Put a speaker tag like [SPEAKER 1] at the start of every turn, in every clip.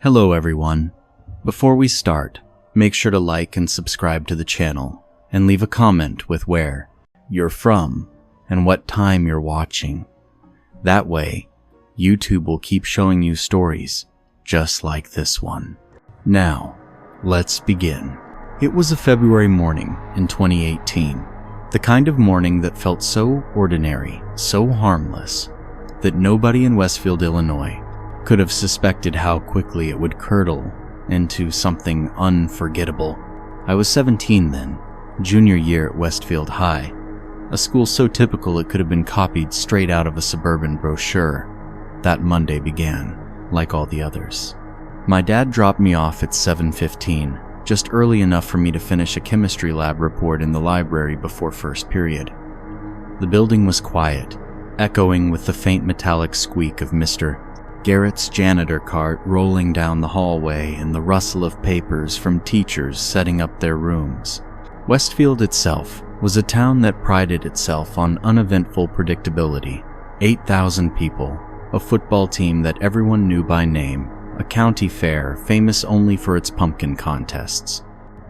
[SPEAKER 1] Hello everyone. Before we start, make sure to like and subscribe to the channel and leave a comment with where you're from and what time you're watching. That way, YouTube will keep showing you stories just like this one. Now, let's begin. It was a February morning in 2018, the kind of morning that felt so ordinary, so harmless, that nobody in Westfield, Illinois could have suspected how quickly it would curdle into something unforgettable. I was 17 then, junior year at Westfield High, a school so typical it could have been copied straight out of a suburban brochure. That Monday began, like all the others. My dad dropped me off at 7:15, just early enough for me to finish a chemistry lab report in the library before first period. The building was quiet, echoing with the faint metallic squeak of Mr. Garrett's janitor cart rolling down the hallway and the rustle of papers from teachers setting up their rooms. Westfield itself was a town that prided itself on uneventful predictability. 8,000 people, a football team that everyone knew by name, a county fair famous only for its pumpkin contests.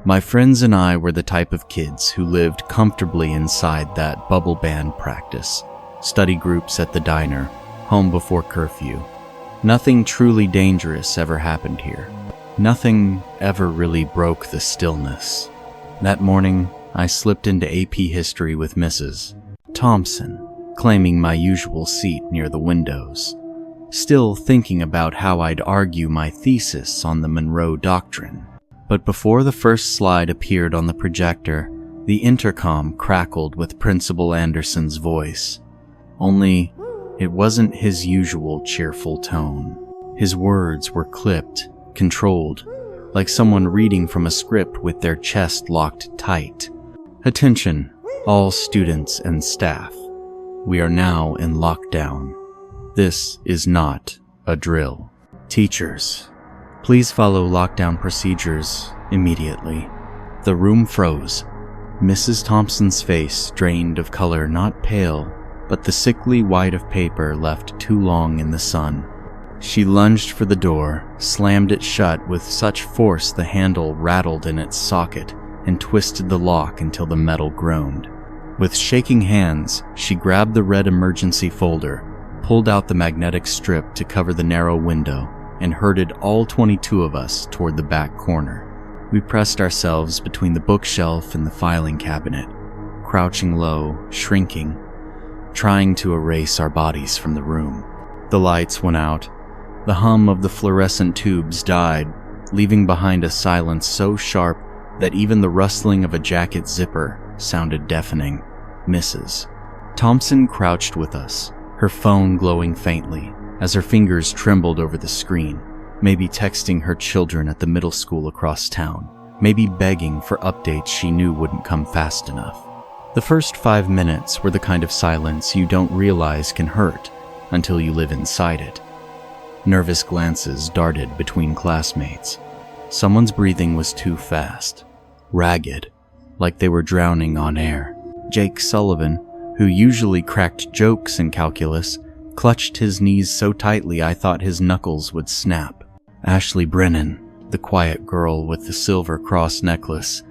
[SPEAKER 1] My friends and I were the type of kids who lived comfortably inside that bubble band practice, study groups at the diner, home before curfew. Nothing truly dangerous ever happened here. Nothing ever really broke the stillness. That morning, I slipped into AP History with Mrs. Thompson, claiming my usual seat near the windows, still thinking about how I'd argue my thesis on the Monroe Doctrine. But before the first slide appeared on the projector, the intercom crackled with Principal Anderson's voice. Only, it wasn't his usual cheerful tone. His words were clipped, controlled, like someone reading from a script with their chest locked tight. Attention, all students and staff. We are now in lockdown. This is not a drill. Teachers, please follow lockdown procedures immediately. The room froze. Mrs. Thompson's face drained of color, not pale, but the sickly white of paper left too long in the sun. She lunged for the door, slammed it shut with such force the handle rattled in its socket, and twisted the lock until the metal groaned. With shaking hands, she grabbed the red emergency folder, pulled out the magnetic strip to cover the narrow window, and herded all 22 of us toward the back corner. We pressed ourselves between the bookshelf and the filing cabinet, crouching low, shrinking, trying to erase our bodies from the room. The lights went out. The hum of the fluorescent tubes died, leaving behind a silence so sharp that even the rustling of a jacket zipper sounded deafening. Mrs. Thompson crouched with us, her phone glowing faintly as her fingers trembled over the screen, maybe texting her children at the middle school across town, maybe begging for updates she knew wouldn't come fast enough. The first 5 minutes were the kind of silence you don't realize can hurt until you live inside it. Nervous glances darted between classmates. Someone's breathing was too fast, ragged, like they were drowning on air. Jake Sullivan, who usually cracked jokes in calculus, clutched his knees so tightly I thought his knuckles would snap. Ashley Brennan, the quiet girl with the silver cross necklace,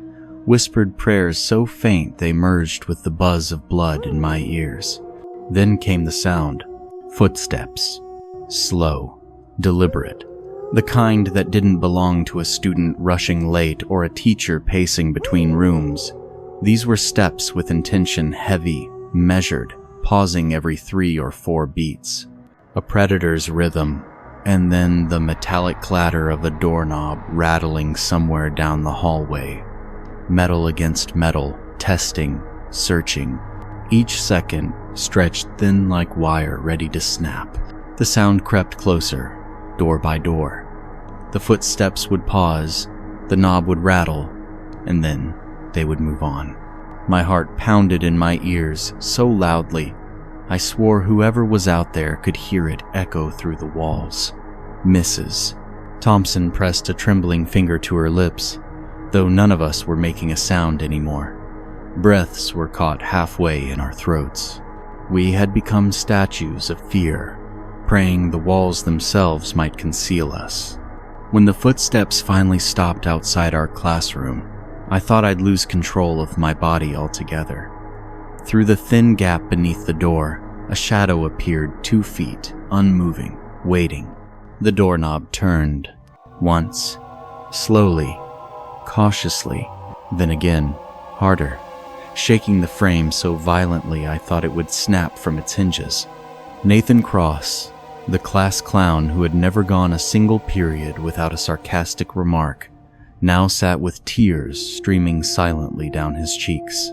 [SPEAKER 1] whispered prayers so faint they merged with the buzz of blood in my ears. Then came the sound. Footsteps. Slow, deliberate. The kind that didn't belong to a student rushing late or a teacher pacing between rooms. These were steps with intention, heavy, measured, pausing every 3 or 4 beats. A predator's rhythm, and then the metallic clatter of a doorknob rattling somewhere down the hallway. Metal against metal, testing, searching. Each second stretched thin like wire ready to snap. The sound crept closer, door by door. The footsteps would pause, the knob would rattle, and then they would move on. My heart pounded in my ears so loudly, I swore whoever was out there could hear it echo through the walls. Mrs. Thompson pressed a trembling finger to her lips, though none of us were making a sound anymore. Breaths were caught halfway in our throats. We had become statues of fear, praying the walls themselves might conceal us. When the footsteps finally stopped outside our classroom, I thought I'd lose control of my body altogether. Through the thin gap beneath the door, a shadow appeared 2 feet, unmoving, waiting. The doorknob turned. Once, slowly, cautiously, then again, harder, shaking the frame so violently I thought it would snap from its hinges. Nathan Cross, the class clown who had never gone a single period without a sarcastic remark, now sat with tears streaming silently down his cheeks.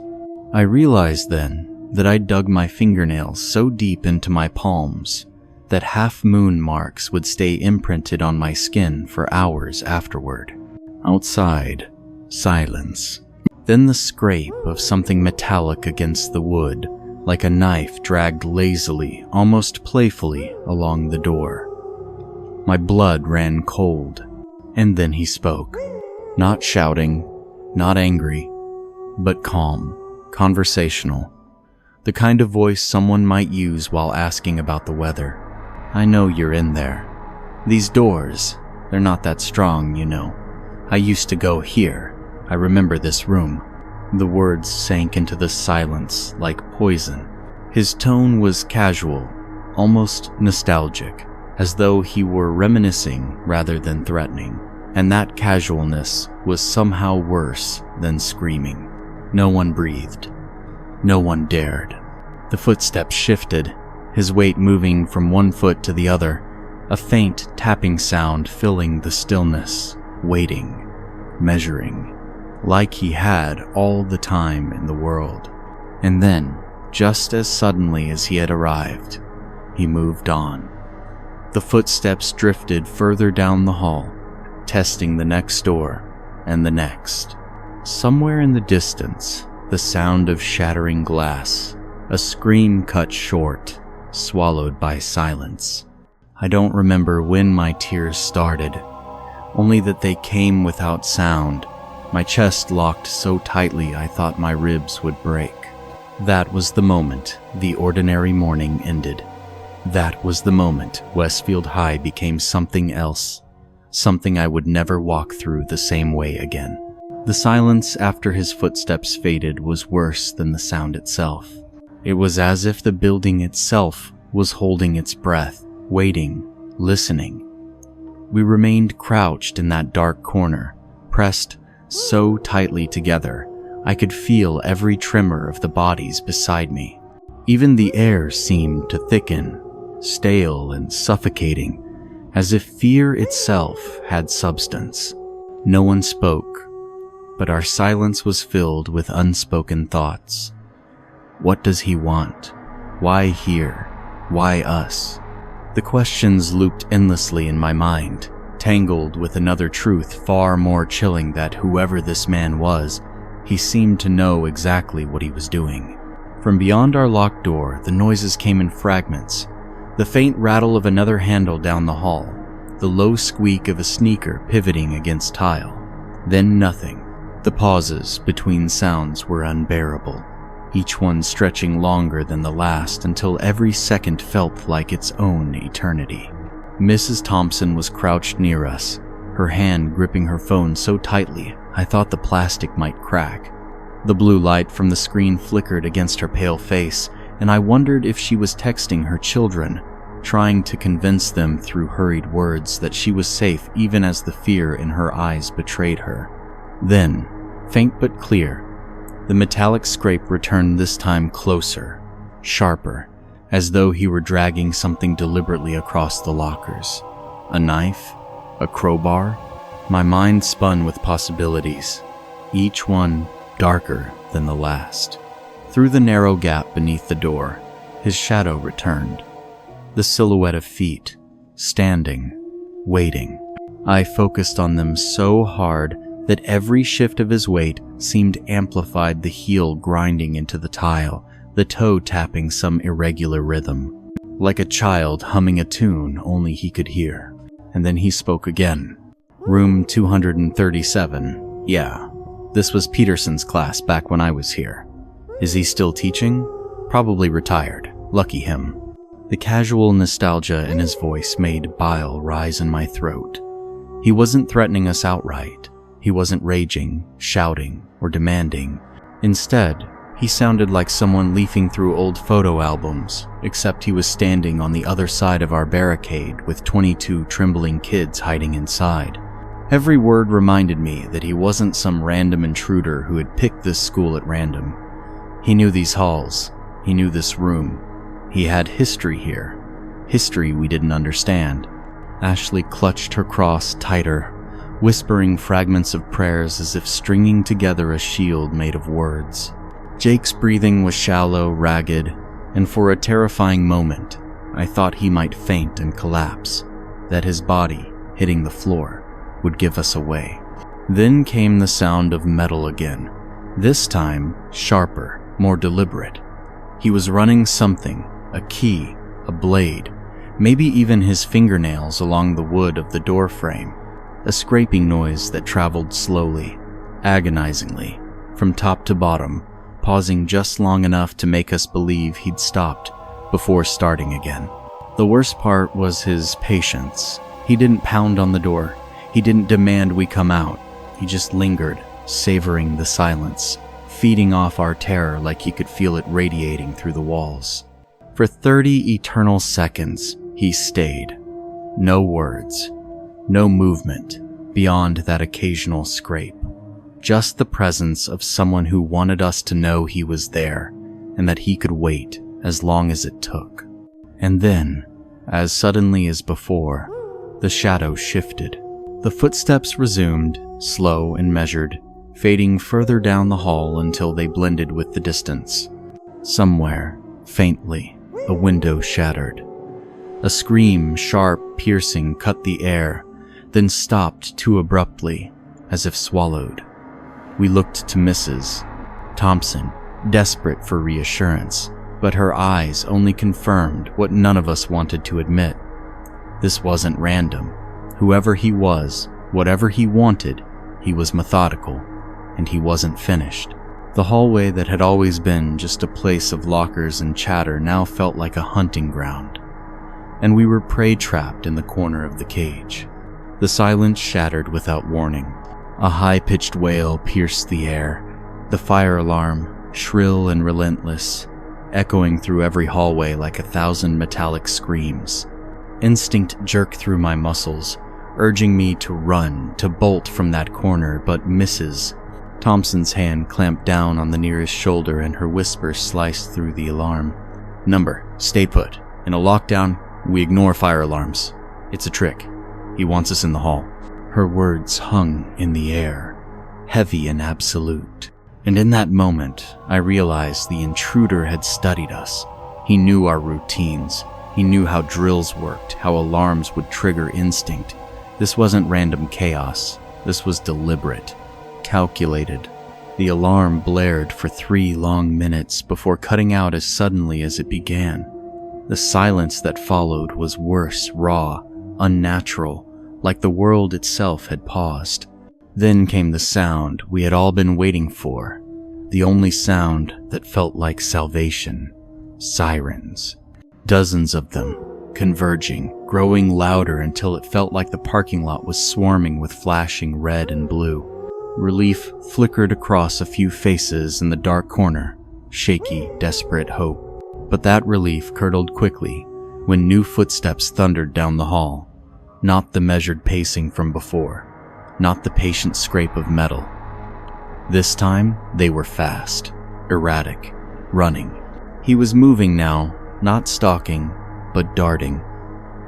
[SPEAKER 1] I realized then that I'd dug my fingernails so deep into my palms that half-moon marks would stay imprinted on my skin for hours afterward. Outside, silence. Then the scrape of something metallic against the wood, like a knife dragged lazily, almost playfully, along the door. My blood ran cold, and then he spoke. Not shouting, not angry, but calm, conversational. The kind of voice someone might use while asking about the weather. I know you're in there. These doors, they're not that strong, you know. I used to go here. I remember this room. The words sank into the silence like poison. His tone was casual, almost nostalgic, as though he were reminiscing rather than threatening. And that casualness was somehow worse than screaming. No one breathed. No one dared. The footsteps shifted, his weight moving from one foot to the other, a faint tapping sound filling the stillness, waiting, measuring, like he had all the time in the world. And then, just as suddenly as he had arrived, he moved on. The footsteps drifted further down the hall, testing the next door and the next. Somewhere in the distance, the sound of shattering glass, a scream cut short, swallowed by silence. I don't remember when my tears started, only that they came without sound, my chest locked so tightly I thought my ribs would break. That was the moment the ordinary morning ended. That was the moment Westfield High became something else, something I would never walk through the same way again. The silence after his footsteps faded was worse than the sound itself. It was as if the building itself was holding its breath, waiting, listening. We remained crouched in that dark corner, pressed so tightly together, I could feel every tremor of the bodies beside me. Even the air seemed to thicken, stale and suffocating, as if fear itself had substance. No one spoke, but our silence was filled with unspoken thoughts. What does he want? Why here? Why us? The questions looped endlessly in my mind, tangled with another truth far more chilling that whoever this man was, he seemed to know exactly what he was doing. From beyond our locked door, the noises came in fragments. The faint rattle of another handle down the hall, the low squeak of a sneaker pivoting against tile. Then nothing. The pauses between sounds were unbearable, each one stretching longer than the last until every second felt like its own eternity. Mrs. Thompson was crouched near us, her hand gripping her phone so tightly I thought the plastic might crack. The blue light from the screen flickered against her pale face, and I wondered if she was texting her children, trying to convince them through hurried words that she was safe even as the fear in her eyes betrayed her. Then, faint but clear, the metallic scrape returned, this time closer, sharper, as though he were dragging something deliberately across the lockers. A knife? A crowbar? My mind spun with possibilities, each one darker than the last. Through the narrow gap beneath the door, his shadow returned. The silhouette of feet, standing, waiting. I focused on them so hard that every shift of his weight seemed amplified, the heel grinding into the tile, the toe tapping some irregular rhythm. Like a child humming a tune only he could hear. And then he spoke again. Room 237. Yeah, this was Peterson's class back when I was here. Is he still teaching? Probably retired. Lucky him. The casual nostalgia in his voice made bile rise in my throat. He wasn't threatening us outright. He wasn't raging, shouting, or demanding. Instead, he sounded like someone leafing through old photo albums, except he was standing on the other side of our barricade with 22 trembling kids hiding inside. Every word reminded me that he wasn't some random intruder who had picked this school at random. He knew these halls. He knew this room. He had history here. History we didn't understand. Ashley clutched her cross tighter, whispering fragments of prayers as if stringing together a shield made of words. Jake's breathing was shallow, ragged, and for a terrifying moment, I thought he might faint and collapse, that his body, hitting the floor, would give us away. Then came the sound of metal again, this time sharper, more deliberate. He was running something, a key, a blade, maybe even his fingernails along the wood of the door frame, a scraping noise that traveled slowly, agonizingly, from top to bottom, pausing just long enough to make us believe he'd stopped before starting again. The worst part was his patience. He didn't pound on the door. He didn't demand we come out. He just lingered, savoring the silence, feeding off our terror like he could feel it radiating through the walls. For 30 eternal seconds, he stayed. No words, no movement beyond that occasional scrape. Just the presence of someone who wanted us to know he was there and that he could wait as long as it took. And then, as suddenly as before, the shadow shifted. The footsteps resumed, slow and measured, fading further down the hall until they blended with the distance. Somewhere, faintly, a window shattered. A scream, sharp, piercing, cut the air, then stopped too abruptly, as if swallowed. We looked to Mrs. Thompson, desperate for reassurance, but her eyes only confirmed what none of us wanted to admit. This wasn't random. Whoever he was, whatever he wanted, he was methodical, and he wasn't finished. The hallway that had always been just a place of lockers and chatter now felt like a hunting ground, and we were prey-trapped in the corner of the cage. The silence shattered without warning. A high-pitched wail pierced the air, the fire alarm, shrill and relentless, echoing through every hallway like 1,000 metallic screams. Instinct jerked through my muscles, urging me to run, to bolt from that corner, but Mrs. Thompson's hand clamped down on the nearest shoulder and her whisper sliced through the alarm. "Number, stay put. In a lockdown, we ignore fire alarms. It's a trick. He wants us in the hall." Her words hung in the air, heavy and absolute. And in that moment, I realized the intruder had studied us. He knew our routines. He knew how drills worked, how alarms would trigger instinct. This wasn't random chaos. This was deliberate, calculated. The alarm blared for 3 long minutes before cutting out as suddenly as it began. The silence that followed was worse, raw, unnatural, like the world itself had paused. Then came the sound we had all been waiting for, the only sound that felt like salvation. Sirens. Dozens of them, converging, growing louder until it felt like the parking lot was swarming with flashing red and blue. Relief flickered across a few faces in the dark corner, shaky, desperate hope. But that relief curdled quickly when new footsteps thundered down the hall. Not the measured pacing from before, not the patient scrape of metal. This time, they were fast, erratic, running. He was moving now, not stalking, but darting.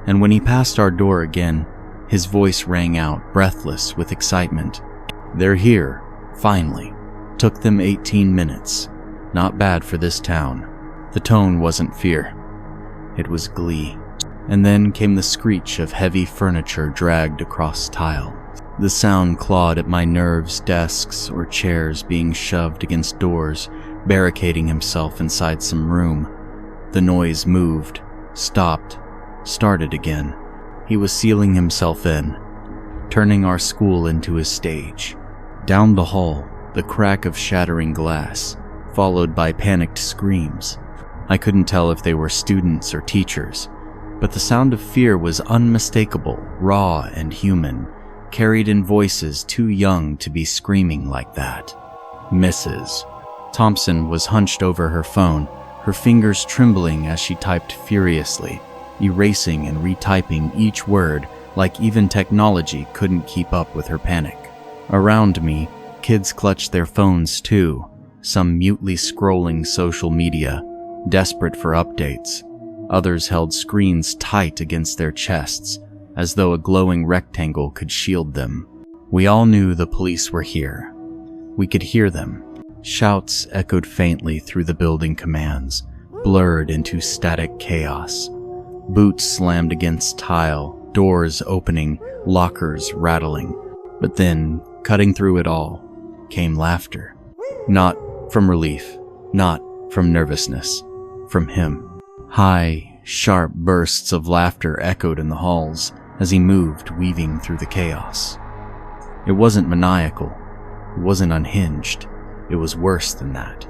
[SPEAKER 1] And when he passed our door again, his voice rang out, breathless with excitement. "They're here, finally. Took them 18 minutes. Not bad for this town." The tone wasn't fear. It was glee. And then came the screech of heavy furniture dragged across tile. The sound clawed at my nerves, desks or chairs being shoved against doors, barricading himself inside some room. The noise moved, stopped, started again. He was sealing himself in, turning our school into his stage. Down the hall, the crack of shattering glass, followed by panicked screams. I couldn't tell if they were students or teachers, but the sound of fear was unmistakable, raw and human, carried in voices too young to be screaming like that. Mrs. Thompson was hunched over her phone, her fingers trembling as she typed furiously, erasing and retyping each word like even technology couldn't keep up with her panic. Around me, kids clutched their phones too, some mutely scrolling social media, desperate for updates. Others held screens tight against their chests, as though a glowing rectangle could shield them. We all knew the police were here. We could hear them. Shouts echoed faintly through the building commands, blurred into static chaos. Boots slammed against tile, doors opening, lockers rattling. But then, cutting through it all, came laughter. Not from relief, not from nervousness, from him. High, sharp bursts of laughter echoed in the halls as he moved, weaving through the chaos. It wasn't maniacal. It wasn't unhinged. It was worse than that.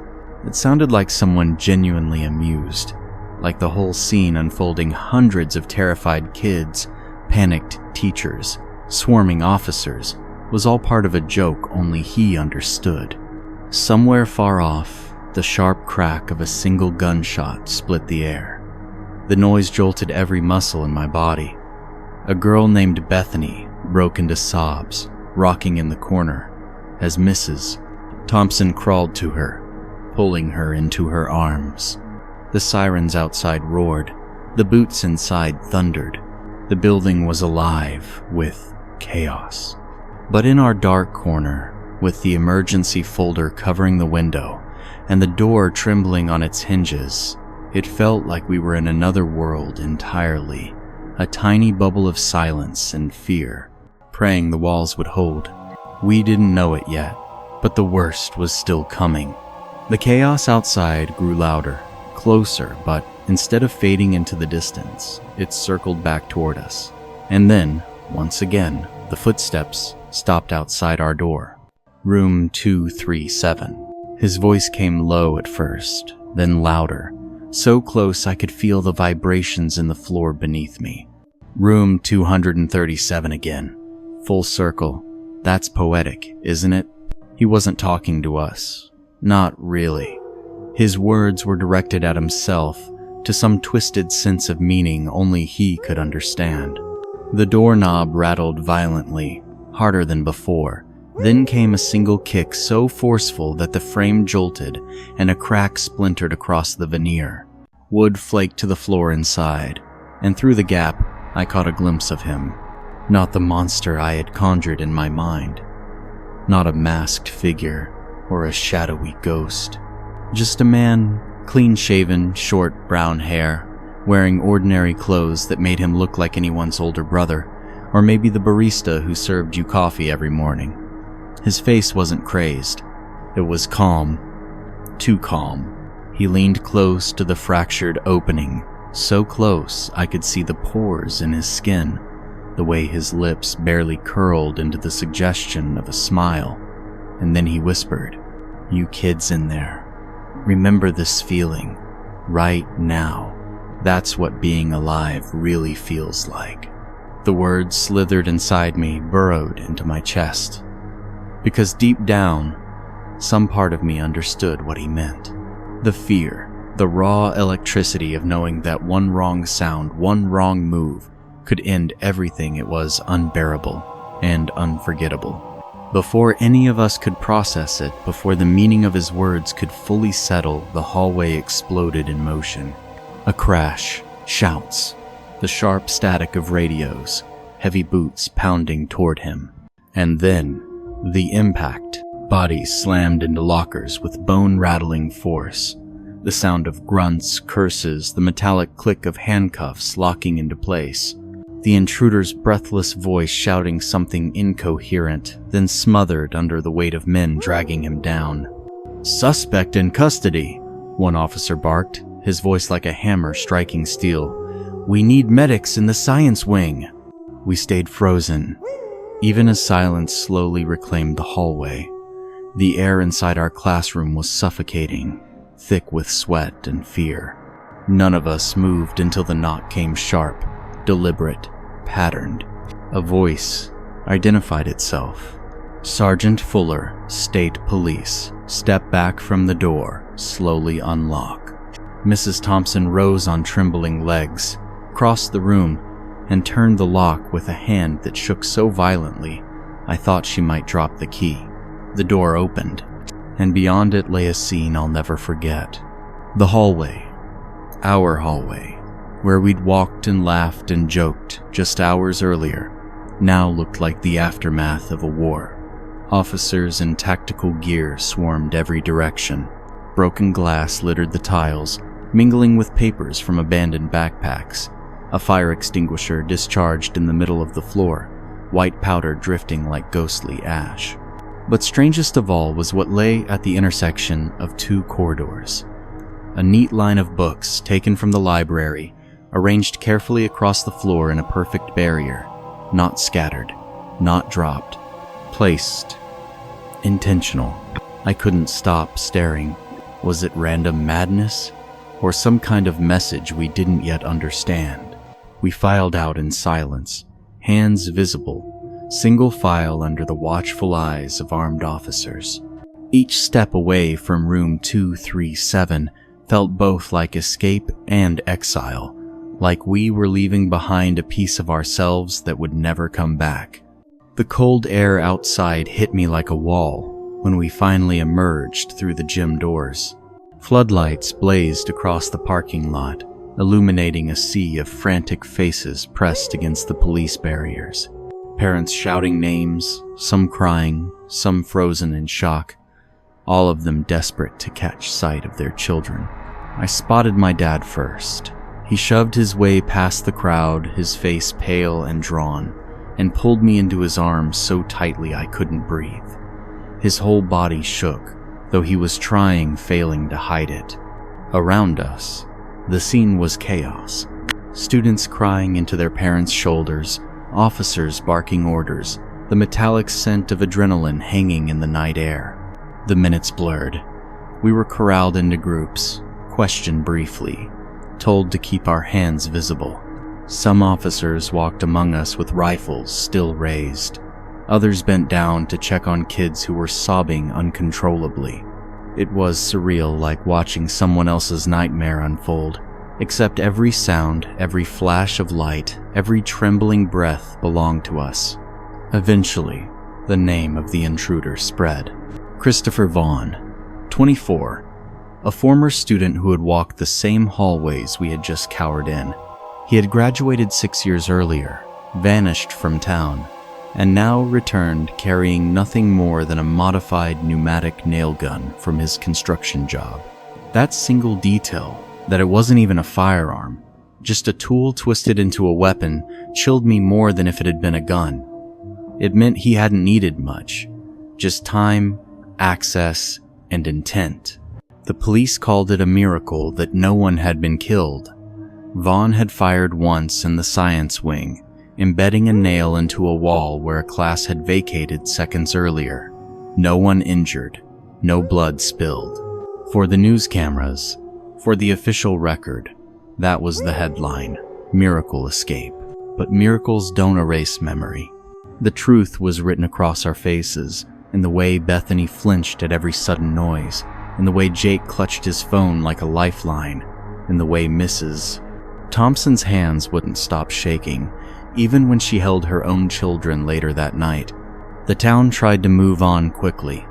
[SPEAKER 1] It sounded like someone genuinely amused, like the whole scene unfolding hundreds of terrified kids, panicked teachers, swarming officers, was all part of a joke only he understood. Somewhere far off, the sharp crack of a single gunshot split the air. The noise jolted every muscle in my body. A girl named Bethany broke into sobs, rocking in the corner, as Mrs. Thompson crawled to her, pulling her into her arms. The sirens outside roared. The boots inside thundered. The building was alive with chaos. But in our dark corner, with the emergency folder covering the window and the door trembling on its hinges, it felt like we were in another world entirely, a tiny bubble of silence and fear, praying the walls would hold. We didn't know it yet, but the worst was still coming. The chaos outside grew louder, closer, but instead of fading into the distance, it circled back toward us. And then, once again, the footsteps stopped outside our door. Room 237. His voice came low at first, then louder, so close I could feel the vibrations in the floor beneath me. Room 237 again. Full circle. That's poetic, isn't it? He wasn't talking to us. Not really. His words were directed at himself, to some twisted sense of meaning only he could understand. The doorknob rattled violently, harder than before. Then came a single kick so forceful that the frame jolted and a crack splintered across the veneer. Wood flaked to the floor inside, and through the gap, I caught a glimpse of him. Not the monster I had conjured in my mind. Not a masked figure or a shadowy ghost. Just a man, clean-shaven, short brown hair, wearing ordinary clothes that made him look like anyone's older brother, or maybe the barista who served you coffee every morning. His face wasn't crazed. It was calm. Too calm. He leaned close to the fractured opening, so close I could see the pores in his skin, the way his lips barely curled into the suggestion of a smile. And then he whispered, "You kids in there, remember this feeling, right now. That's what being alive really feels like." The words slithered inside me, burrowed into my chest. Because deep down, some part of me understood what he meant. The fear, the raw electricity of knowing that one wrong sound, one wrong move, could end everything. It was unbearable and unforgettable. Before any of us could process it, before the meaning of his words could fully settle, the hallway exploded in motion. A crash, shouts, the sharp static of radios, heavy boots pounding toward him. And then, the impact. Bodies slammed into lockers with bone-rattling force. The sound of grunts, curses, the metallic click of handcuffs locking into place. The intruder's breathless voice shouting something incoherent, then smothered under the weight of men dragging him down. "Suspect in custody," one officer barked, his voice like a hammer striking steel. "We need medics in the science wing." We stayed frozen, even as silence slowly reclaimed the hallway. The air inside our classroom was suffocating, thick with sweat and fear. None of us moved until the knock came sharp, deliberate, patterned. A voice, identified itself. Sergeant Fuller, State Police. Step back from the door, slowly unlock. Mrs. Thompson rose on trembling legs, crossed the room, and turned the lock with a hand that shook so violently I thought she might drop the key. The door opened, and beyond it lay a scene I'll never forget. The hallway, our hallway, where we'd walked and laughed and joked just hours earlier, now looked like the aftermath of a war. Officers in tactical gear swarmed every direction. Broken glass littered the tiles, mingling with papers from abandoned backpacks. A fire extinguisher discharged in the middle of the floor, white powder drifting like ghostly ash. But strangest of all was what lay at the intersection of two corridors. A neat line of books taken from the library, arranged carefully across the floor in a perfect barrier, not scattered, not dropped, placed. Intentional. I couldn't stop staring. Was it random madness? Or some kind of message we didn't yet understand? We filed out in silence, hands visible, single file under the watchful eyes of armed officers. Each step away from room 237 felt both like escape and exile, like we were leaving behind a piece of ourselves that would never come back. The cold air outside hit me like a wall when we finally emerged through the gym doors. Floodlights blazed across the parking lot, illuminating a sea of frantic faces pressed against the police barriers. Parents shouting names, some crying, some frozen in shock, all of them desperate to catch sight of their children. I spotted my dad first. He shoved his way past the crowd, his face pale and drawn, and pulled me into his arms so tightly I couldn't breathe. His whole body shook, though he was failing to hide it. Around us, the scene was chaos. Students crying into their parents' shoulders, officers barking orders, the metallic scent of adrenaline hanging in the night air. The minutes blurred. We were corralled into groups, questioned briefly, told to keep our hands visible. Some officers walked among us with rifles still raised. Others bent down to check on kids who were sobbing uncontrollably. It was surreal, like watching someone else's nightmare unfold, except every sound, every flash of light, every trembling breath belonged to us. Eventually, the name of the intruder spread. Christopher Vaughn, 24, a former student who had walked the same hallways we had just cowered in. He had graduated 6 years earlier, vanished from town, and now returned carrying nothing more than a modified pneumatic nail gun from his construction job. That single detail, that it wasn't even a firearm, just a tool twisted into a weapon, chilled me more than if it had been a gun. It meant he hadn't needed much, just time, access, and intent. The police called it a miracle that no one had been killed. Vaughn had fired once in the science wing, embedding a nail into a wall where a class had vacated seconds earlier. No one injured, no blood spilled. For the news cameras, for the official record, that was the headline, Miracle Escape. But miracles don't erase memory. The truth was written across our faces, in the way Bethany flinched at every sudden noise, in the way Jake clutched his phone like a lifeline, in the way Mrs. Thompson's hands wouldn't stop shaking, even when she held her own children later that night. The town tried to move on quickly.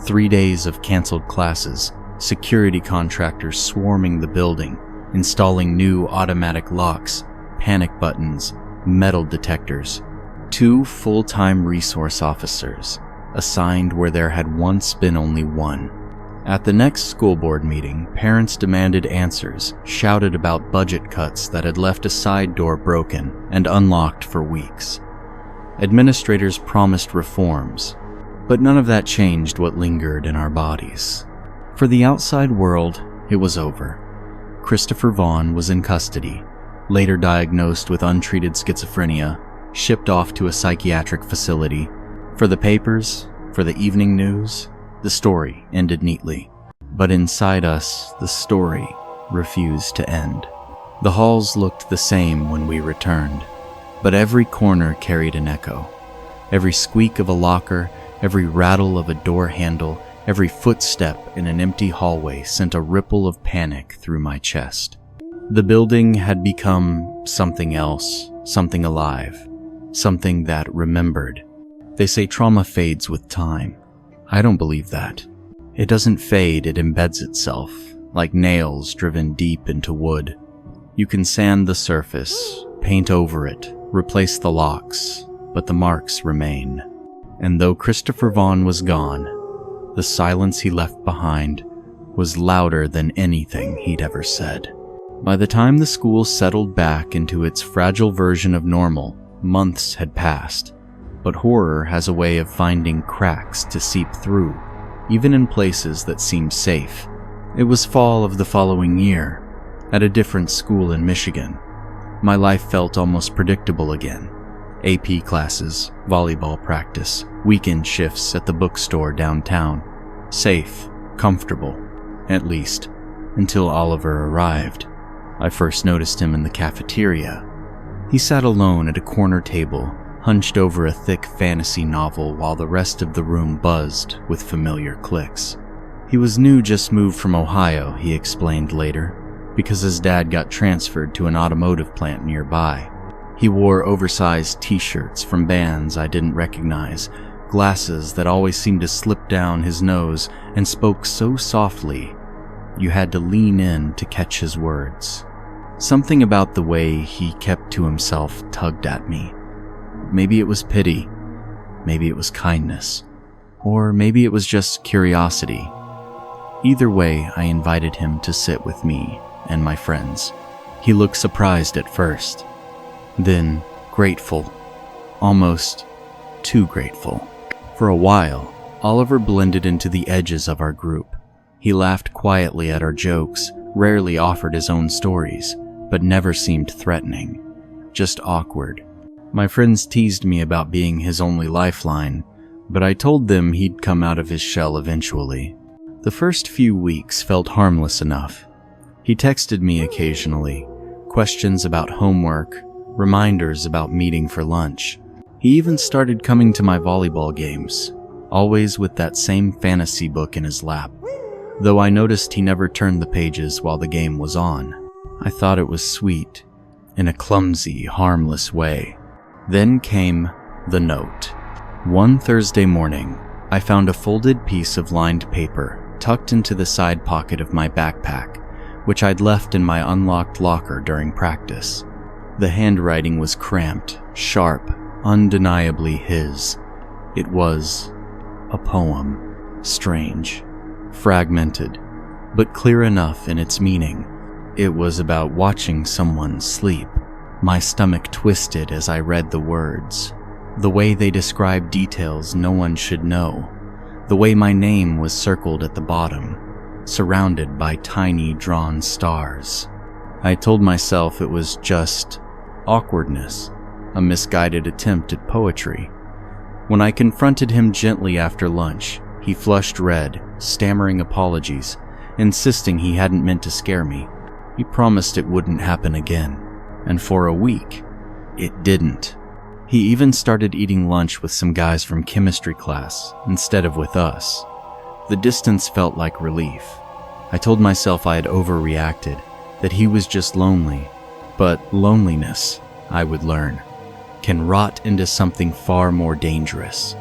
[SPEAKER 1] 3 days of canceled classes, security contractors swarming the building, installing new automatic locks, panic buttons, metal detectors. 2 full-time resource officers, assigned where there had once been only one. At the next school board meeting, parents demanded answers, shouted about budget cuts that had left a side door broken and unlocked for weeks. Administrators promised reforms, but none of that changed what lingered in our bodies. For the outside world, it was over. Christopher Vaughn was in custody, later diagnosed with untreated schizophrenia, shipped off to a psychiatric facility. For the papers, for the evening news, the story ended neatly. But inside us, the story refused to end. The halls looked the same when we returned, but every corner carried an echo. Every squeak of a locker, every rattle of a door handle, every footstep in an empty hallway sent a ripple of panic through my chest. The building had become something else, something alive, something that remembered. They say trauma fades with time. I don't believe that. It doesn't fade, it embeds itself, like nails driven deep into wood. You can sand the surface, paint over it, replace the locks, but the marks remain. And though Christopher Vaughn was gone, the silence he left behind was louder than anything he'd ever said. By the time the school settled back into its fragile version of normal, months had passed. But horror has a way of finding cracks to seep through, even in places that seem safe. It was fall of the following year, at a different school in Michigan. My life felt almost predictable again. AP classes, volleyball practice, weekend shifts at the bookstore downtown. Safe, comfortable, at least, until Oliver arrived. I first noticed him in the cafeteria. He sat alone at a corner table, hunched over a thick fantasy novel while the rest of the room buzzed with familiar clicks. He was new, just moved from Ohio, he explained later, because his dad got transferred to an automotive plant nearby. He wore oversized t-shirts from bands I didn't recognize, glasses that always seemed to slip down his nose, and spoke so softly you had to lean in to catch his words. Something about the way he kept to himself tugged at me. Maybe it was pity, maybe it was kindness, or maybe it was just curiosity. Either way, I invited him to sit with me and my friends. He looked surprised at first, then grateful, almost too grateful. For a while, Oliver blended into the edges of our group. He laughed quietly at our jokes, rarely offered his own stories, but never seemed threatening, just awkward. My friends teased me about being his only lifeline, but I told them he'd come out of his shell eventually. The first few weeks felt harmless enough. He texted me occasionally, questions about homework, reminders about meeting for lunch. He even started coming to my volleyball games, always with that same fantasy book in his lap. Though I noticed he never turned the pages while the game was on. I thought it was sweet, in a clumsy, harmless way. Then came the note. One Thursday morning, I found a folded piece of lined paper tucked into the side pocket of my backpack, which I'd left in my unlocked locker during practice. The handwriting was cramped, sharp, undeniably his. It was a poem, strange, fragmented, but clear enough in its meaning. It was about watching someone sleep. My stomach twisted as I read the words. The way they described details no one should know. The way my name was circled at the bottom, surrounded by tiny drawn stars. I told myself it was just awkwardness, a misguided attempt at poetry. When I confronted him gently after lunch, he flushed red, stammering apologies, insisting he hadn't meant to scare me. He promised it wouldn't happen again. And for a week, it didn't. He even started eating lunch with some guys from chemistry class instead of with us. The distance felt like relief. I told myself I had overreacted, that he was just lonely. But loneliness, I would learn, can rot into something far more dangerous.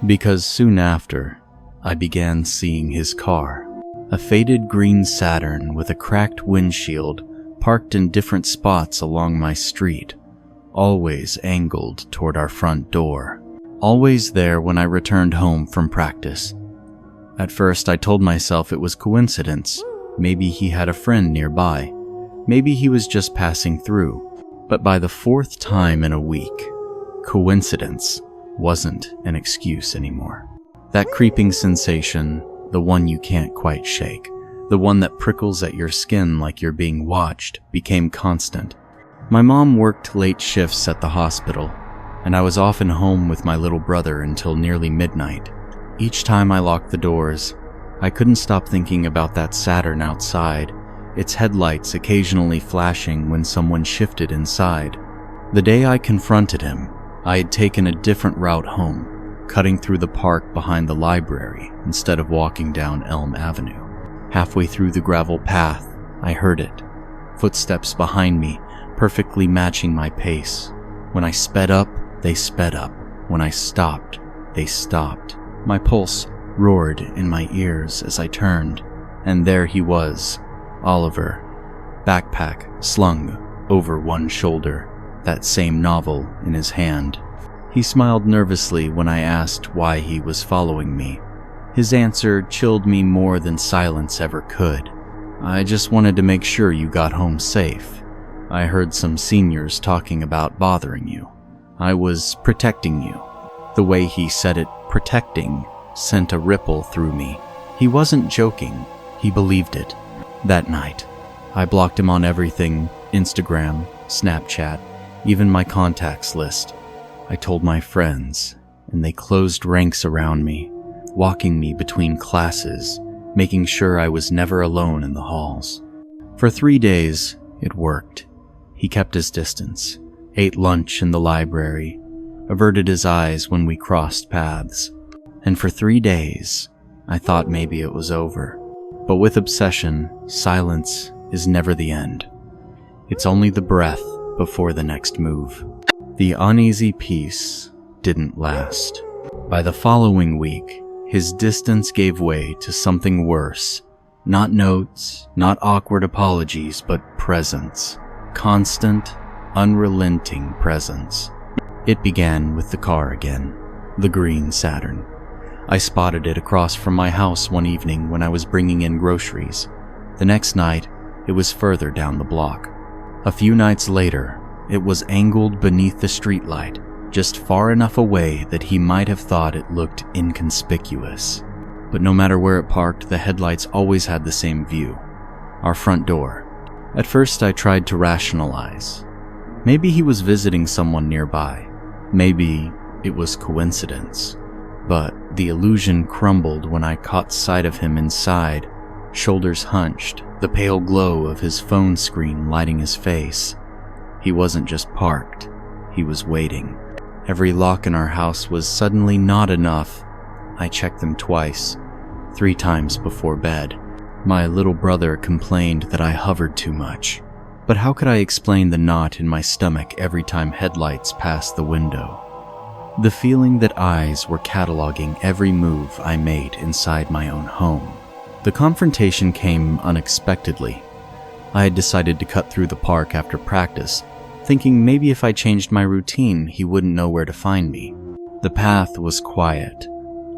[SPEAKER 1] Because soon after, I began seeing his car. A faded green Saturn with a cracked windshield parked in different spots along my street, always angled toward our front door, always there when I returned home from practice. At first, I told myself it was coincidence. Maybe he had a friend nearby. Maybe he was just passing through. But by the fourth time in a week, coincidence wasn't an excuse anymore. That creeping sensation, the one you can't quite shake, the one that prickles at your skin like you're being watched, became constant. My mom worked late shifts at the hospital, and I was often home with my little brother until nearly midnight. Each time I locked the doors, I couldn't stop thinking about that Saturn outside, its headlights occasionally flashing when someone shifted inside. The day I confronted him, I had taken a different route home, cutting through the park behind the library instead of walking down Elm Avenue. Halfway through the gravel path, I heard it. Footsteps behind me, perfectly matching my pace. When I sped up, they sped up. When I stopped, they stopped. My pulse roared in my ears as I turned, and there he was, Oliver, backpack slung over one shoulder, that same novel in his hand. He smiled nervously when I asked why he was following me. His answer chilled me more than silence ever could. I just wanted to make sure you got home safe. I heard some seniors talking about bothering you. I was protecting you. The way he said it, protecting, sent a ripple through me. He wasn't joking. He believed it. That night, I blocked him on everything, Instagram, Snapchat, even my contacts list. I told my friends, and they closed ranks around me, walking me between classes, making sure I was never alone in the halls. For 3 days, it worked. He kept his distance, ate lunch in the library, averted his eyes when we crossed paths. And for 3 days, I thought maybe it was over. But with obsession, silence is never the end. It's only the breath before the next move. The uneasy peace didn't last. By the following week, his distance gave way to something worse. Not notes, not awkward apologies, but presence. Constant, unrelenting presence. It began with the car again, the green Saturn. I spotted it across from my house one evening when I was bringing in groceries. The next night, it was further down the block. A few nights later, it was angled beneath the streetlight, just far enough away that he might have thought it looked inconspicuous. But no matter where it parked, the headlights always had the same view. Our front door. At first, I tried to rationalize. Maybe he was visiting someone nearby. Maybe it was coincidence. But the illusion crumbled when I caught sight of him inside, shoulders hunched, the pale glow of his phone screen lighting his face. He wasn't just parked, he was waiting. Every lock in our house was suddenly not enough. I checked them twice, 3 times before bed. My little brother complained that I hovered too much. But how could I explain the knot in my stomach every time headlights passed the window? The feeling that eyes were cataloging every move I made inside my own home. The confrontation came unexpectedly. I had decided to cut through the park after practice, thinking maybe if I changed my routine, he wouldn't know where to find me. The path was quiet,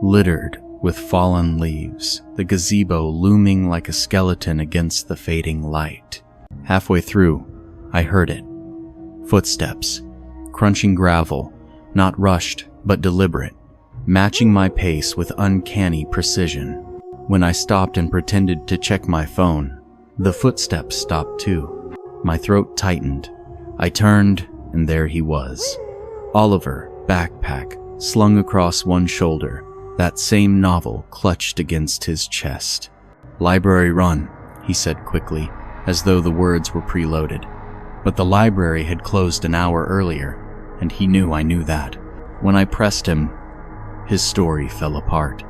[SPEAKER 1] littered with fallen leaves, the gazebo looming like a skeleton against the fading light. Halfway through, I heard it. Footsteps, crunching gravel, not rushed, but deliberate, matching my pace with uncanny precision. When I stopped and pretended to check my phone, the footsteps stopped too. My throat tightened. I turned, and there he was. Oliver, backpack, slung across one shoulder, that same novel clutched against his chest. "Library run," he said quickly, as though the words were preloaded. But the library had closed an hour earlier, and he knew I knew that. When I pressed him, his story fell apart.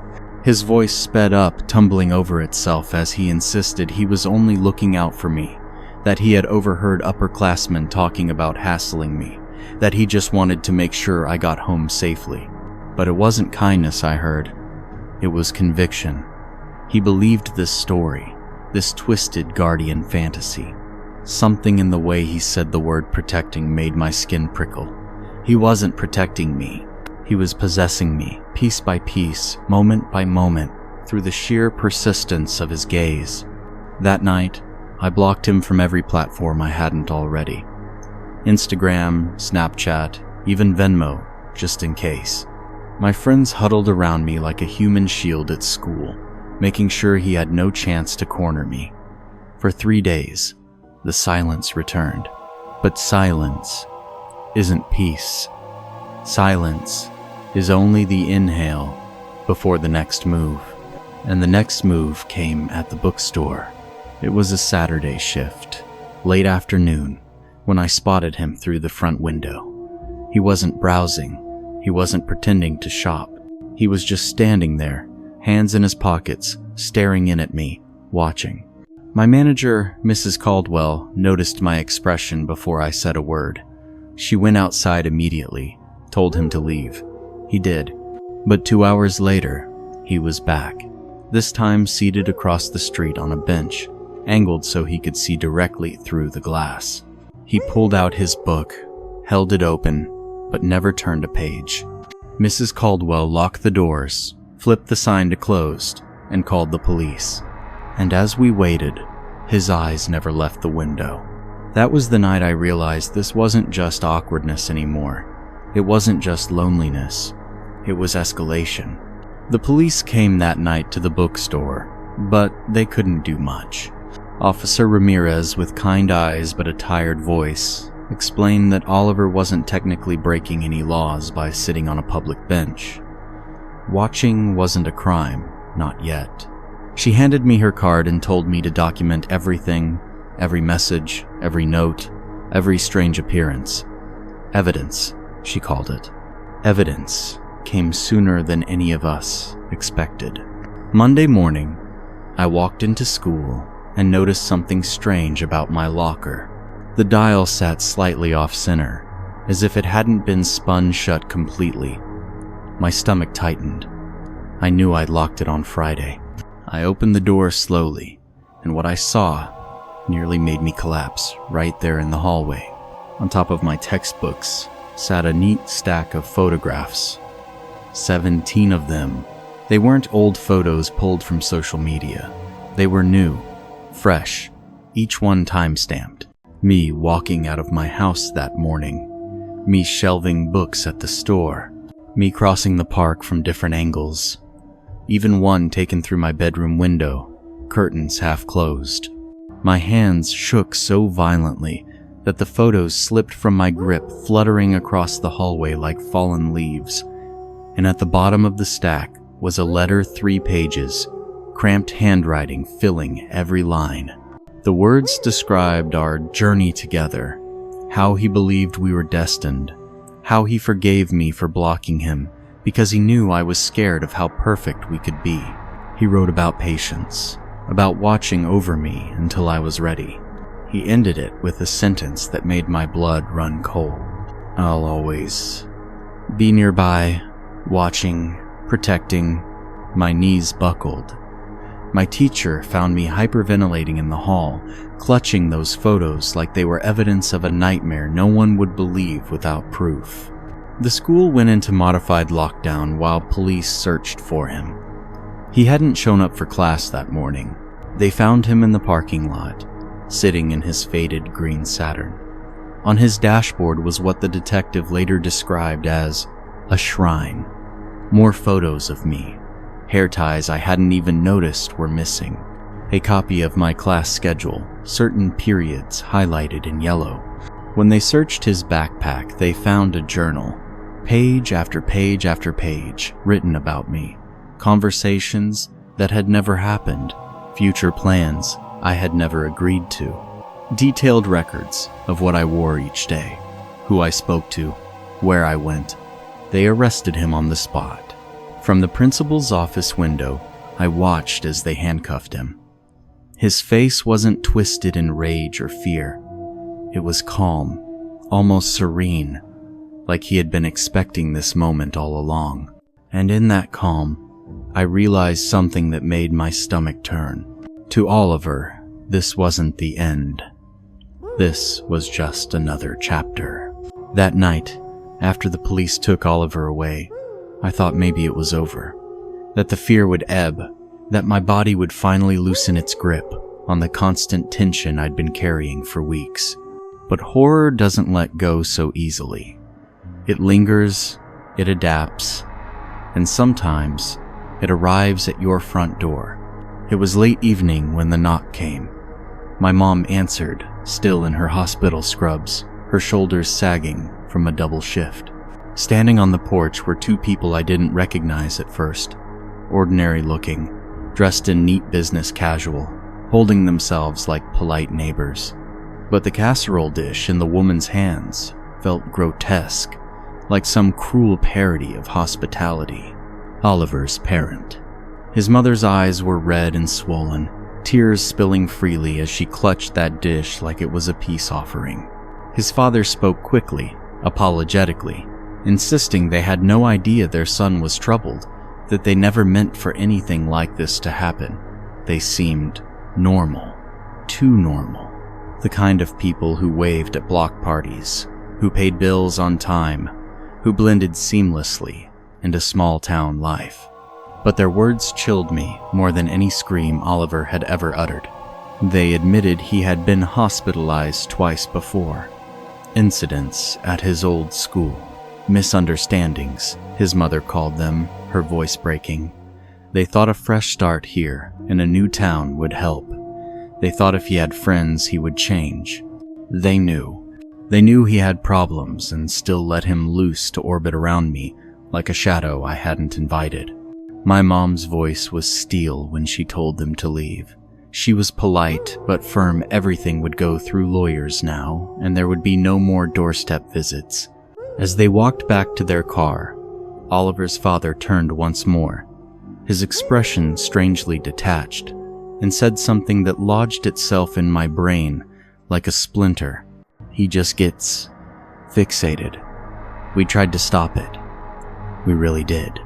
[SPEAKER 1] His voice sped up, tumbling over itself as he insisted he was only looking out for me, that he had overheard upperclassmen talking about hassling me, that he just wanted to make sure I got home safely. But it wasn't kindness I heard. It was conviction. He believed this story, this twisted guardian fantasy. Something in the way he said the word protecting made my skin prickle. He wasn't protecting me. He was possessing me, piece by piece, moment by moment, through the sheer persistence of his gaze. That night, I blocked him from every platform I hadn't already. Instagram, Snapchat, even Venmo, just in case. My friends huddled around me like a human shield at school, making sure he had no chance to corner me. For 3 days, the silence returned. But silence isn't peace. Silence is only the inhale before the next move. And the next move came at the bookstore. It was a Saturday shift, late afternoon, when I spotted him through the front window. He wasn't browsing. He wasn't pretending to shop. He was just standing there, hands in his pockets, staring in at me, watching. My manager, Mrs. Caldwell, noticed my expression before I said a word. She went outside immediately, told him to leave. He did. But 2 hours later, he was back, this time seated across the street on a bench, angled so he could see directly through the glass. He pulled out his book, held it open, but never turned a page. Mrs. Caldwell locked the doors, flipped the sign to closed, and called the police. And as we waited, his eyes never left the window. That was the night I realized this wasn't just awkwardness anymore. It wasn't just loneliness. It was escalation. The police came that night to the bookstore, but they couldn't do much. Officer Ramirez, with kind eyes but a tired voice, explained that Oliver wasn't technically breaking any laws by sitting on a public bench. Watching wasn't a crime, not yet. She handed me her card and told me to document everything, every message, every note, every strange appearance. Evidence, she called it. Evidence came sooner than any of us expected. Monday morning, I walked into school and noticed something strange about my locker. The dial sat slightly off-center, as if it hadn't been spun shut completely. My stomach tightened. I knew I'd locked it on Friday. I opened the door slowly, and what I saw nearly made me collapse right there in the hallway. On top of my textbooks sat a neat stack of photographs. 17 of them. They weren't old photos pulled from social media. They were new, fresh, each one time-stamped. Me walking out of my house that morning. Me shelving books at the store. Me crossing the park from different angles. Even one taken through my bedroom window, curtains half closed. My hands shook so violently that the photos slipped from my grip, fluttering across the hallway like fallen leaves. And at the bottom of the stack was a letter 3 pages, cramped handwriting filling every line. The words described our journey together, how he believed we were destined, how he forgave me for blocking him because he knew I was scared of how perfect we could be. He wrote about patience, about watching over me until I was ready. He ended it with a sentence that made my blood run cold. I'll always be nearby, watching, protecting. My knees buckled. My teacher found me hyperventilating in the hall, clutching those photos like they were evidence of a nightmare no one would believe without proof. The school went into modified lockdown while police searched for him. He hadn't shown up for class that morning. They found him in the parking lot, sitting in his faded green Saturn. On his dashboard was what the detective later described as a shrine. More photos of me. Hair ties I hadn't even noticed were missing. A copy of my class schedule, certain periods highlighted in yellow. When they searched his backpack, they found a journal, page after page after page, written about me. Conversations that had never happened, future plans I had never agreed to. Detailed records of what I wore each day, who I spoke to, where I went. They arrested him on the spot. From the principal's office window, I watched as they handcuffed him. His face wasn't twisted in rage or fear. It was calm, almost serene, like he had been expecting this moment all along. And in that calm, I realized something that made my stomach turn. To Oliver, this wasn't the end. This was just another chapter. That night, after the police took Oliver away, I thought maybe it was over, that the fear would ebb, that my body would finally loosen its grip on the constant tension I'd been carrying for weeks. But horror doesn't let go so easily. It lingers, it adapts, and sometimes it arrives at your front door. It was late evening when the knock came. My mom answered, still in her hospital scrubs, her shoulders sagging from a double shift. Standing on the porch were 2 people I didn't recognize at first, ordinary looking, dressed in neat business casual, holding themselves like polite neighbors. But the casserole dish in the woman's hands felt grotesque, like some cruel parody of hospitality. Oliver's parent. His mother's eyes were red and swollen, tears spilling freely as she clutched that dish like it was a peace offering. His father spoke quickly, apologetically, insisting they had no idea their son was troubled, that they never meant for anything like this to happen. They seemed normal, too normal. The kind of people who waved at block parties, who paid bills on time, who blended seamlessly into small-town life. But their words chilled me more than any scream Oliver had ever uttered. They admitted he had been hospitalized twice before. Incidents at his old school. Misunderstandings, his mother called them, her voice breaking. They thought a fresh start here in a new town would help. They thought if he had friends, he would change. They knew. They knew he had problems and still let him loose to orbit around me like a shadow I hadn't invited. My mom's voice was steel when she told them to leave. She was polite but firm everything would go through lawyers now, and there would be no more doorstep visits. As they walked back to their car, Oliver's father turned once more, his expression strangely detached, and said something that lodged itself in my brain like a splinter. He just gets fixated. We tried to stop it. We really did.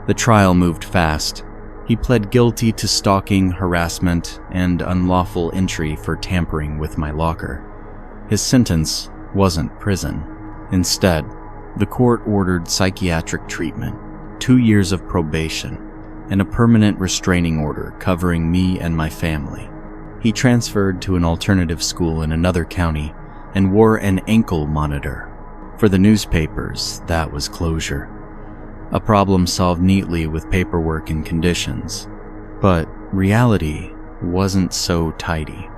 [SPEAKER 1] The trial moved fast. He pled guilty to stalking, harassment, and unlawful entry for tampering with my locker. His sentence wasn't prison. Instead, the court ordered psychiatric treatment, 2 years of probation, and a permanent restraining order covering me and my family. He transferred to an alternative school in another county and wore an ankle monitor. For the newspapers, that was closure. A problem solved neatly with paperwork and conditions. But reality wasn't so tidy.